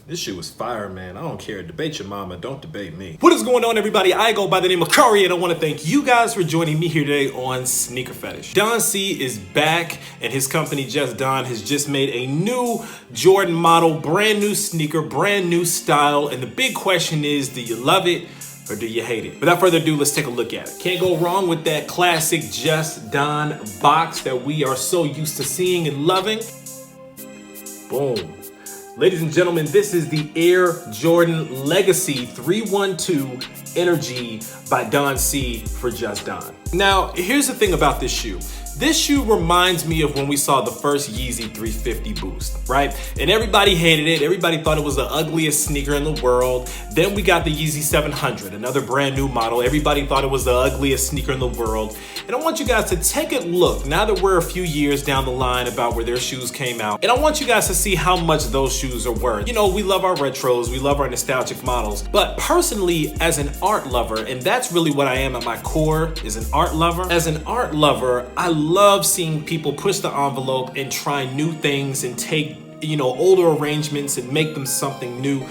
This shoe was fire, man. I don't care. Debate your mama. Don't debate me. What is going on, everybody? I go by the name of Curry, and I want to thank you guys for joining me here today on SneakerPhetish. Don C is back, and his company, Just Don, has just made a new Jordan model, brand new sneaker, brand new style. And the big question is, do you love it or do you hate it? Without further ado, let's take a look at it. Can't go wrong with that classic Just Don box that we are so used to seeing and loving. Boom. Ladies and gentlemen, this is the Air Jordan Legacy 312 Energy by Don C for Just Don. Now, here's the thing about this shoe. This shoe reminds me of when we saw the first Yeezy 350 Boost, right? And everybody hated it. Everybody thought it was the ugliest sneaker in the world. Then we got the Yeezy 700, another brand new model. Everybody thought it was the ugliest sneaker in the world. And I want you guys to take a look, now that we're a few years down the line about where their shoes came out. And I want you guys to see how much those shoes are worth. You know, we love our retros, we love our nostalgic models. But personally, as an art lover, and that's really what I am at my core, is an art lover. As an art lover, I love seeing people push the envelope and try new things and take, you know, older arrangements and make them something new.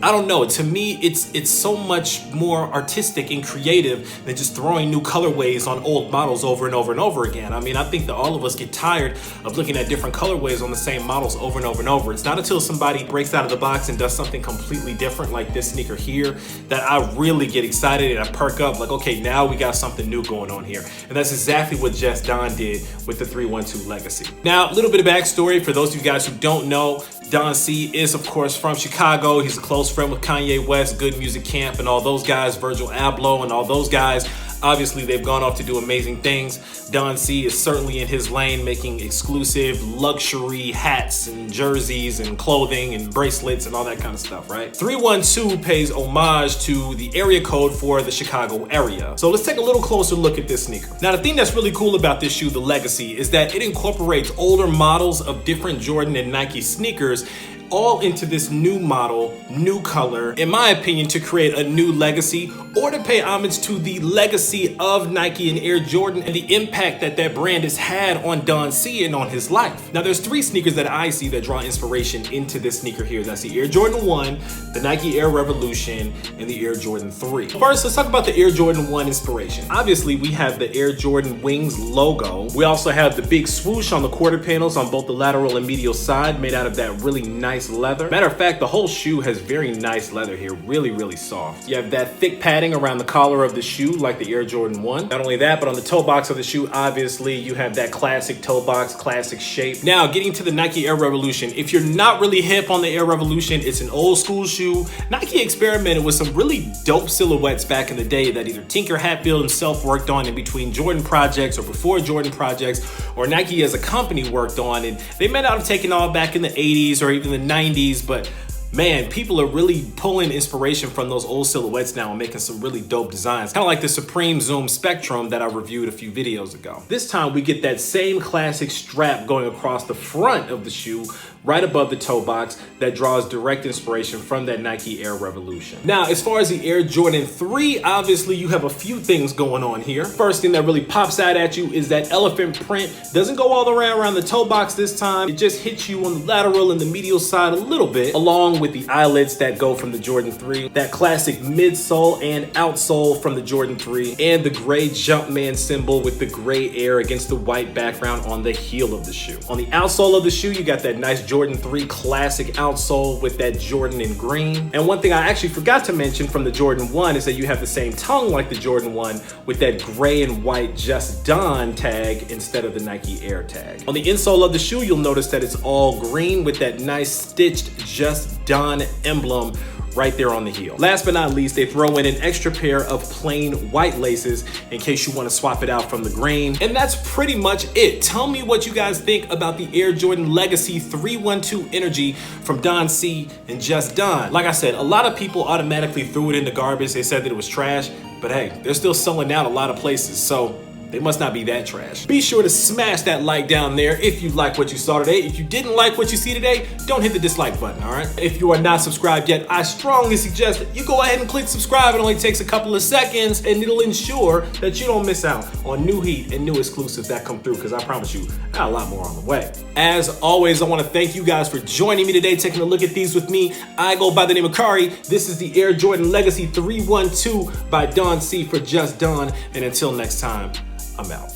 I don't know, to me, it's so much more artistic and creative than just throwing new colorways on old models over and over and over again. I mean, I think that all of us get tired of looking at different colorways on the same models over and over and over. It's not until somebody breaks out of the box and does something completely different like this sneaker here that I really get excited and I perk up like, okay, now we got something new going on here. And that's exactly what Just Don did with the 312 Legacy. Now, a little bit of backstory for those of you guys who don't know. Don C is, of course, from Chicago. He's a close friend with Kanye West, Good Music Camp, and all those guys, Virgil Abloh, and all those guys. Obviously, they've gone off to do amazing things. Don C is certainly in his lane, making exclusive luxury hats and jerseys and clothing and bracelets and all that kind of stuff, right? 312 pays homage to the area code for the Chicago area. So let's take a little closer look at this sneaker. Now, the thing that's really cool about this shoe, the Legacy, is that it incorporates older models of different Jordan and Nike sneakers all into this new model, new color, in my opinion, to create a new legacy or to pay homage to the legacy of Nike and Air Jordan and the impact that that brand has had on Don C and on his life. Now, there's three sneakers that I see that draw inspiration into this sneaker here. That's the Air Jordan 1, the Nike Air Revolution, and the Air Jordan 3. First, let's talk about the Air Jordan 1 inspiration. Obviously, we have the Air Jordan Wings logo. We also have the big swoosh on the quarter panels on both the lateral and medial side, made out of that really nice leather. Matter of fact, the whole shoe has very nice leather here, really soft. You have that thick padding around the collar of the shoe like the Air Jordan 1. Not only that, but on the toe box of the shoe, obviously, you have that classic toe box, classic shape. Now, getting to the Nike Air Revolution. If you're not really hip on the Air Revolution, it's an old school shoe. Nike experimented with some really dope silhouettes back in the day that either Tinker Hatfield himself worked on in between Jordan projects or before Jordan projects, or Nike as a company worked on, and they may not have taken all back in the 80s or even the 90s, but man, people are really pulling inspiration from those old silhouettes now and making some really dope designs. Kind of like the Supreme Zoom Spectrum that I reviewed a few videos ago. This time we get that same classic strap going across the front of the shoe, right above the toe box, that draws direct inspiration from that Nike Air Revolution. Now, as far as the Air Jordan 3, obviously you have a few things going on here. First thing that really pops out at you is that elephant print. Doesn't go all the way around the toe box this time. It just hits you on the lateral and the medial side a little bit, along with the eyelets that go from the Jordan 3, that classic midsole and outsole from the Jordan 3, and the gray Jumpman symbol with the gray air against the white background on the heel of the shoe. On the outsole of the shoe, you got that nice Jordan 3 classic outsole with that Jordan in green. And one thing I actually forgot to mention from the Jordan 1 is that you have the same tongue like the Jordan 1 with that gray and white Just Don tag instead of the Nike Air tag. On the insole of the shoe, you'll notice that it's all green with that nice stitched Just Don emblem right there on the heel. Last but not least, they throw in an extra pair of plain white laces in case you want to swap it out from the green. And that's pretty much it. Tell me what you guys think about the Air Jordan Legacy 312 Energy from Don C and Just Don. Like I said, a lot of people automatically threw it in the garbage. They said that it was trash, but hey, they're still selling out a lot of places, so they must not be that trash. Be sure to smash that like down there if you like what you saw today. If you didn't like what you see today, don't hit the dislike button, all right? If you are not subscribed yet, I strongly suggest that you go ahead and click subscribe. It only takes a couple of seconds, and it'll ensure that you don't miss out on new heat and new exclusives that come through, because I promise you, I Got a lot more on the way. As always, I want to thank you guys for joining me today, taking a look at these with me. I go by the name of Kari. This is the Air Jordan Legacy 312 by Don C for Just Don. And until next time, I'm out.